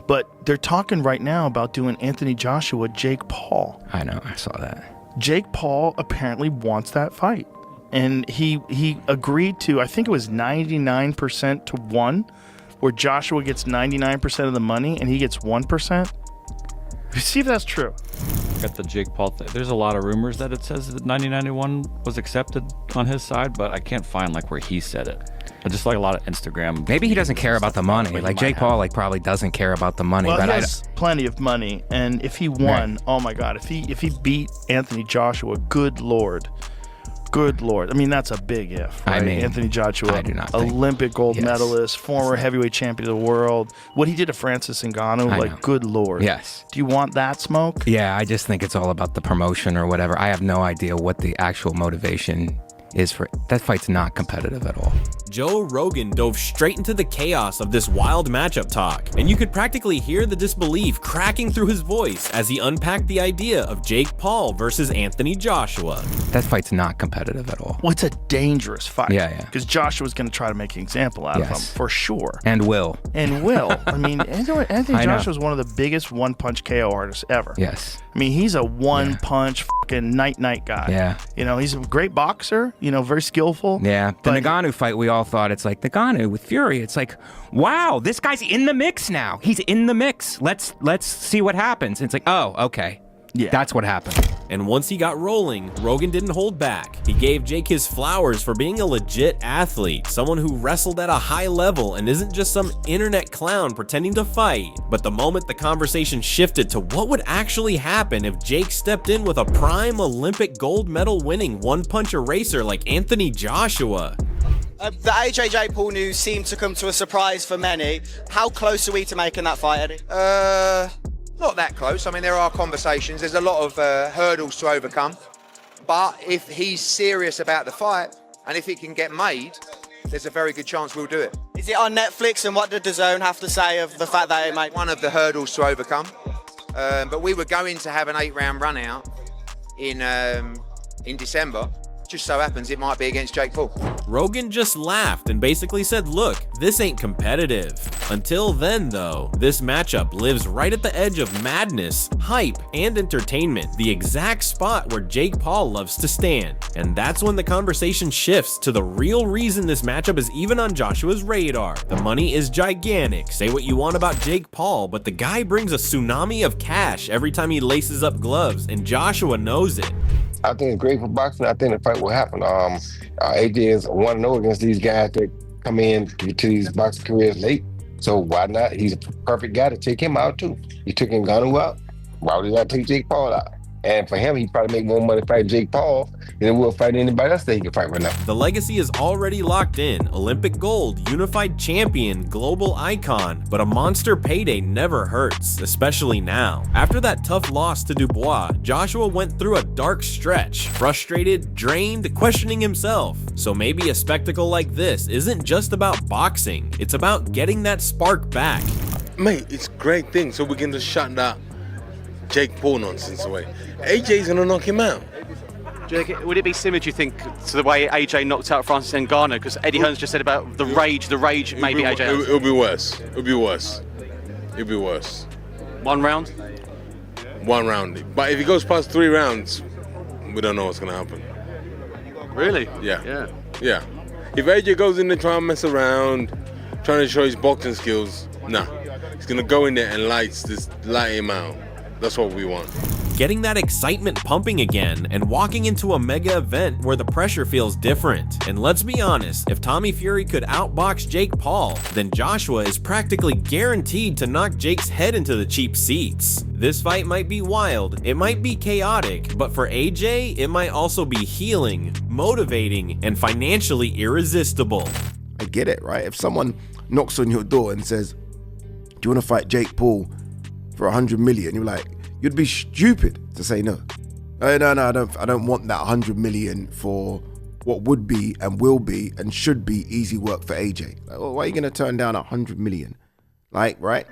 But they're talking right now about doing Anthony Joshua, Jake Paul. I know, I saw that. Jake Paul apparently wants that fight. And he agreed to, I think it was 99% to 1, where Joshua gets 99% of the money and he gets 1%. See if that's true. Got the Jake Paul thing. There's a lot of rumors that it says that 9091 was accepted on his side, but I can't find like where he said it. But just like a lot of Instagram. Maybe he doesn't care about the money. Like Jake Paul, like probably doesn't care about the money. Well, but he has plenty of money, and if he won, oh my God, if he beat Anthony Joshua, good Lord. I mean, that's a big if, right? I mean, Anthony Joshua, I do not think, Olympic gold medalist, former heavyweight champion of the world. What he did to Francis Ngannou, like, good Lord. Yes. Do you want that smoke? Yeah, I just think it's all about the promotion or whatever. I have no idea what the actual motivation is for that fight's not competitive at all. Joe Rogan dove straight into the chaos of this wild matchup talk, and you could practically hear the disbelief cracking through his voice as he unpacked the idea of Jake Paul versus Anthony Joshua. That fight's not competitive at all. Well, it's a dangerous fight. Yeah. Because Joshua's going to try to make an example out of him, for sure. And will. I mean, Anthony Joshua's one of the biggest one-punch KO artists ever. Yes. I mean, he's a one-punch fucking night-night guy. Yeah. You know, he's a great boxer, very skillful. Yeah. The Ngannou fight, we all thought it's like Ngannou with Fury. It's like, wow, this guy's in the mix now. He's in the mix. Let's see what happens. And it's like, oh, okay. Yeah. That's what happened. And once he got rolling, Rogan didn't hold back. He gave Jake his flowers for being a legit athlete, someone who wrestled at a high level and isn't just some internet clown pretending to fight. But the moment the conversation shifted to what would actually happen if Jake stepped in with a prime Olympic gold medal winning one-punch eraser like Anthony Joshua. The AJ Paul news seemed to come to a surprise for many. How close are we to making that fight, Eddie? Not that close. I mean, there are conversations. There's a lot of hurdles to overcome. But if he's serious about the fight, and if it can get made, there's a very good chance we'll do it. Is it on Netflix, and what did DAZN have to say of the fact that it made? One of the hurdles to overcome. But we were going to have an 8-round run out in December. Just so happens it might be against Jake Paul. Rogan just laughed and basically said, look, this ain't competitive. Until then, though, this matchup lives right at the edge of madness, hype, and entertainment, the exact spot where Jake Paul loves to stand. And that's when the conversation shifts to the real reason this matchup is even on Joshua's radar. The money is gigantic. Say what you want about Jake Paul, but the guy brings a tsunami of cash every time he laces up gloves, and Joshua knows it. I think it's great for boxing. I think the fight will happen. AJ is 1-0 against these guys that come in to these boxing careers late. So why not? He's a perfect guy to take him out too. He took Ngannou out. Why would he not take Jake Paul out? And for him, he'd probably make more money fighting Jake Paul than we'll fight anybody else that he can fight right now. The legacy is already locked in. Olympic gold, unified champion, global icon. But a monster payday never hurts, especially now. After that tough loss to Dubois, Joshua went through a dark stretch. Frustrated, drained, questioning himself. So maybe a spectacle like this isn't just about boxing. It's about getting that spark back. Mate, it's a great thing, so we can just shut that Jake Paul nonsense away. AJ's gonna knock him out. Jake, would it be similar, do you think, to the way AJ knocked out Francis Ngannou? Because Eddie Hearn's just said about the rage maybe AJ has. It'll be worse. It'll be worse. 1 round? 1 round. But if he goes past 3 rounds, we don't know what's gonna happen. Really? Yeah. If AJ goes in there trying to mess around, trying to show his boxing skills, nah. He's gonna go in there and light him out. That's what we want. Getting that excitement pumping again and walking into a mega event where the pressure feels different. And let's be honest, if Tommy Fury could outbox Jake Paul, then Joshua is practically guaranteed to knock Jake's head into the cheap seats. This fight might be wild, it might be chaotic, but for AJ, it might also be healing, motivating, and financially irresistible. I get it, right? If someone knocks on your door and says, do you want to fight Jake Paul for 100 million? You're like, you'd be stupid to say no. No, I don't want that 100 million for what would be and will be and should be easy work for AJ. Like, well, why are you going to turn down 100 million? Like, right?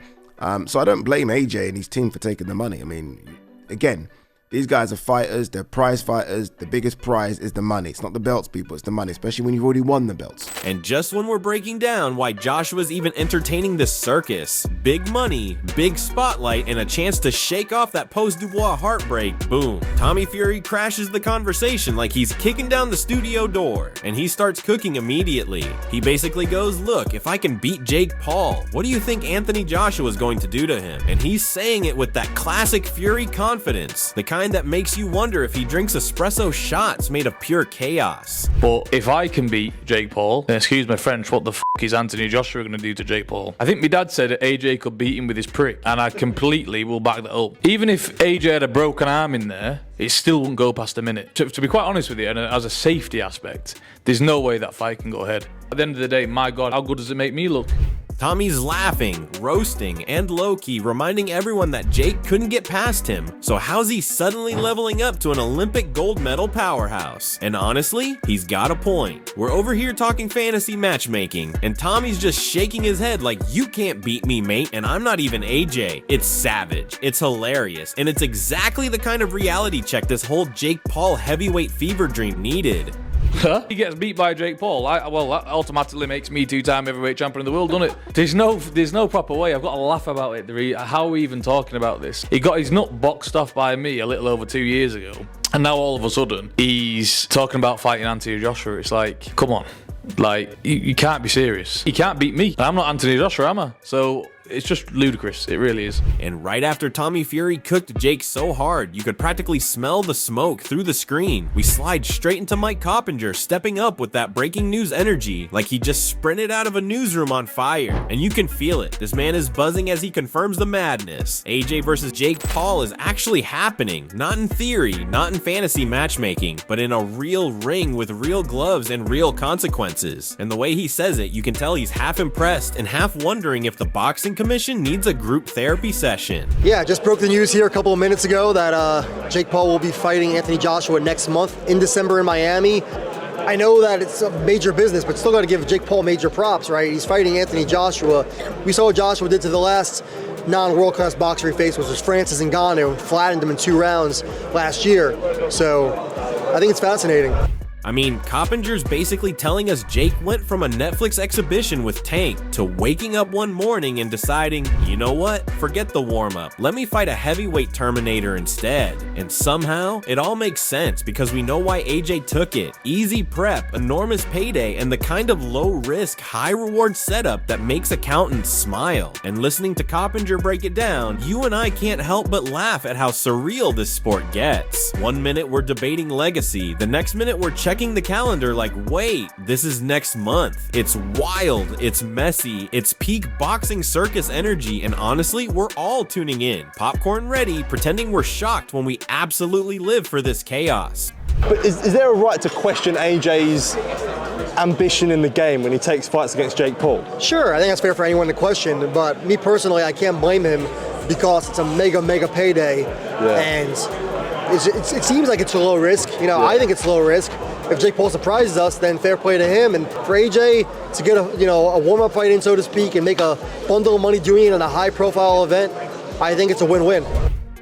So I don't blame AJ and his team for taking the money. I mean, again, These guys are fighters. They're prize fighters. The biggest prize is the money. It's not the belts, people. It's the money, especially when you've already won the belts. And just when we're breaking down why Joshua's even entertaining this circus, big money, big spotlight, and a chance to shake off that post-Dubois heartbreak, boom. Tommy Fury crashes the conversation like he's kicking down the studio door, and he starts cooking immediately. He basically goes, look, if I can beat Jake Paul, what do you think Anthony Joshua's going to do to him? And he's saying it with that classic Fury confidence, the kind that makes you wonder if he drinks espresso shots made of pure chaos. But if I can beat Jake Paul, then excuse my French, what the f*** is Anthony Joshua going to do to Jake Paul? I think my dad said that AJ could beat him with his prick, and I completely will back that up. Even if AJ had a broken arm in there, it still wouldn't go past a minute. To be quite honest with you, and as a safety aspect, there's no way that fight can go ahead. At the end of the day, my God, how good does it make me look? Tommy's laughing, roasting, and low-key reminding everyone that Jake couldn't get past him, so how's he suddenly leveling up to an Olympic gold medal powerhouse? And honestly, he's got a point. We're over here talking fantasy matchmaking, and Tommy's just shaking his head like, you can't beat me, mate, and I'm not even AJ. It's savage, it's hilarious, and it's exactly the kind of reality check this whole Jake Paul heavyweight fever dream needed. Huh? He gets beat by Jake Paul. Well, that automatically makes me two-time heavyweight champion of the world, doesn't it? There's no proper way. I've got to laugh about it. How are we even talking about this? He got his nut boxed off by me a little over 2 years ago, and now all of a sudden he's talking about fighting Anthony Joshua. It's like, come on, like you can't be serious. He can't beat me. I'm not Anthony Joshua, am I? So it's just ludicrous. It really is. And right after Tommy Fury cooked Jake so hard, you could practically smell the smoke through the screen. We slide straight into Mike Coppinger stepping up with that breaking news energy like he just sprinted out of a newsroom on fire. And you can feel it. This man is buzzing as he confirms the madness. AJ versus Jake Paul is actually happening. Not in theory, not in fantasy matchmaking, but in a real ring with real gloves and real consequences. And the way he says it, you can tell he's half impressed and half wondering if the boxing commission needs a group therapy session. Yeah, just broke the news here a couple of minutes ago that Jake Paul will be fighting Anthony Joshua next month in December in Miami. I know that it's a major business, but still got to give Jake Paul major props, right? He's fighting Anthony Joshua. We saw what Joshua did to the last non-world class boxer he faced, which was Francis Ngannou, and flattened him in 2 rounds last year. So I think it's fascinating. I mean, Coppinger's basically telling us Jake went from a Netflix exhibition with Tank to waking up one morning and deciding, you know what, forget the warm-up, let me fight a heavyweight Terminator instead. And somehow, it all makes sense because we know why AJ took it. Easy prep, enormous payday, and the kind of low-risk, high-reward setup that makes accountants smile. And listening to Coppinger break it down, you and I can't help but laugh at how surreal this sport gets. One minute we're debating legacy, the next minute we're checking the calendar like, wait, this is next month. It's wild, it's messy, it's peak boxing circus energy, and honestly, we're all tuning in, popcorn ready, pretending we're shocked when we absolutely live for this chaos. But is there a right to question AJ's ambition in the game when he takes fights against Jake Paul? Sure, I think that's fair for anyone to question, but me personally, I can't blame him because it's a mega payday, and it seems like it's a low risk. You know, I think it's low risk. If Jake Paul surprises us, then fair play to him. And for AJ to get a warm-up fight in, so to speak, and make a bundle of money doing it in a high-profile event, I think it's a win-win.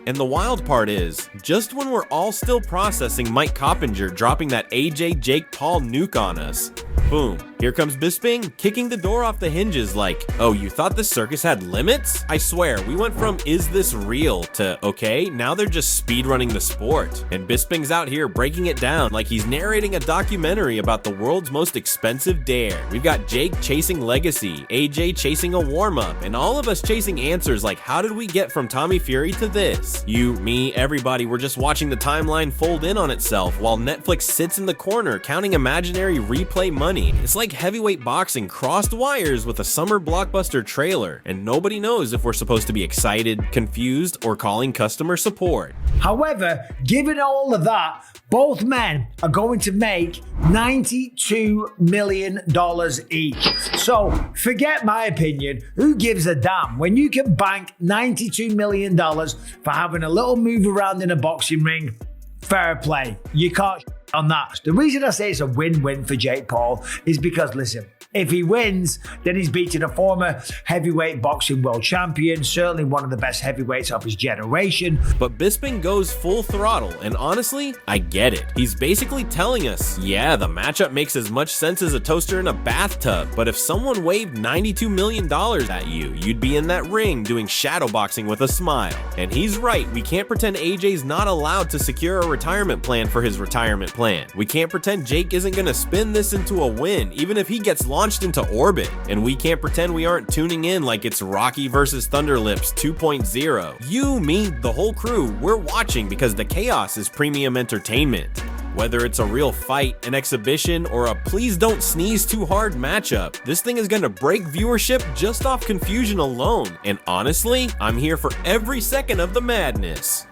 And the wild part is, just when we're all still processing Mike Coppinger dropping that AJ Jake Paul nuke on us, boom, here comes Bisping kicking the door off the hinges like, oh, you thought the circus had limits? I swear, we went from is this real to okay, now they're just speedrunning the sport. And Bisping's out here breaking it down like he's narrating a documentary about the world's most expensive dare. We've got Jake chasing legacy, AJ chasing a warm-up, and all of us chasing answers like how did we get from Tommy Fury to this? You, me, everybody, we're just watching the timeline fold in on itself while Netflix sits in the corner counting imaginary replay money. It's like heavyweight boxing crossed wires with a summer blockbuster trailer, and nobody knows if we're supposed to be excited, confused, or calling customer support. However, given all of that, both men are going to make $92 million each. So forget my opinion. Who gives a damn when you can bank $92 million for having a little move around in a boxing ring? Fair play. You can't on that. The reason I say it's a win-win for Jake Paul is because, listen, If he wins, then he's beating a former heavyweight boxing world champion, certainly one of the best heavyweights of his generation. But Bisping goes full throttle, and honestly, I get it. He's basically telling us, yeah, the matchup makes as much sense as a toaster in a bathtub, but if someone waved $92 million at you, you'd be in that ring doing shadow boxing with a smile. And he's right, we can't pretend AJ's not allowed to secure a retirement plan for his retirement plan. We can't pretend Jake isn't gonna spin this into a win, even if he gets launched into orbit. And we can't pretend we aren't tuning in like it's Rocky vs. Thunderlips 2.0. You, me, the whole crew, we're watching because the chaos is premium entertainment. Whether it's a real fight, an exhibition, or a please don't sneeze too hard matchup, this thing is gonna break viewership just off confusion alone. And honestly, I'm here for every second of the madness.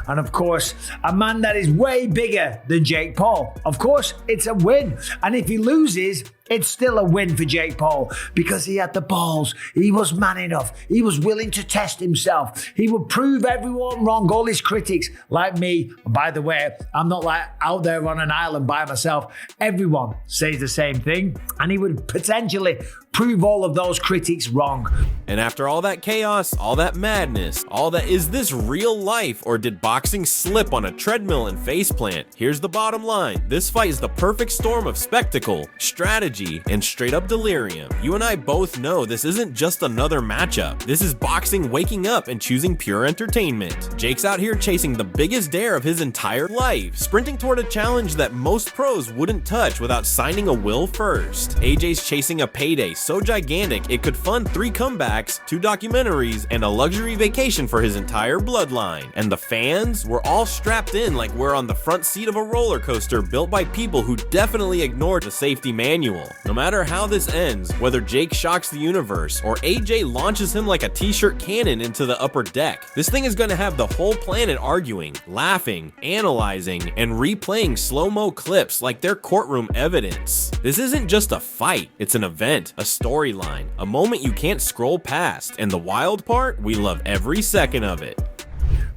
And of course, a man that is way bigger than Jake Paul. Of course, it's a win. And if he loses, it's still a win for Jake Paul because he had the balls. He was man enough. He was willing to test himself. He would prove everyone wrong, all his critics, like me. By the way, I'm not like out there on an island by myself. Everyone says the same thing. And he would potentially prove all of those critics wrong. And after all that chaos, all that madness, all that is this real life, or did boxing slip on a treadmill and faceplant? Here's the bottom line. This fight is the perfect storm of spectacle, strategy, and straight up delirium. You and I both know this isn't just another matchup. This is boxing waking up and choosing pure entertainment. Jake's out here chasing the biggest dare of his entire life, sprinting toward a challenge that most pros wouldn't touch without signing a will first. AJ's chasing a payday so gigantic it could fund 3 comebacks, 2 documentaries, and a luxury vacation for his entire bloodline. And the fans were all strapped in like we're on the front seat of a roller coaster built by people who definitely ignored the safety manual. No matter how this ends, whether Jake shocks the universe or AJ launches him like a t-shirt cannon into the upper deck, this thing is gonna have the whole planet arguing, laughing, analyzing, and replaying slow-mo clips like they're courtroom evidence. This isn't just a fight, it's an event, a storyline, a moment you can't scroll past, and the wild part, we love every second of it.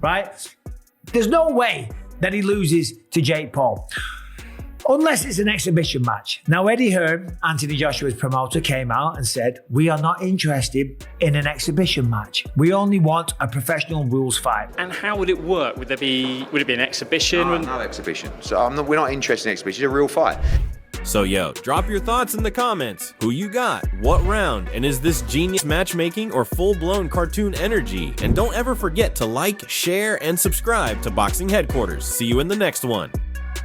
Right? There's no way that he loses to Jake Paul. Unless it's an exhibition match. Now, Eddie Hearn, Anthony Joshua's promoter, came out and said, we are not interested in an exhibition match. We only want a professional rules fight. And how would it work? Would it be an exhibition? No exhibition. So we're not interested in exhibition. It's a real fight. So yo, drop your thoughts in the comments. Who you got? What round? And is this genius matchmaking or full-blown cartoon energy? And don't ever forget to like, share, and subscribe to Boxing Headquarters. See you in the next one.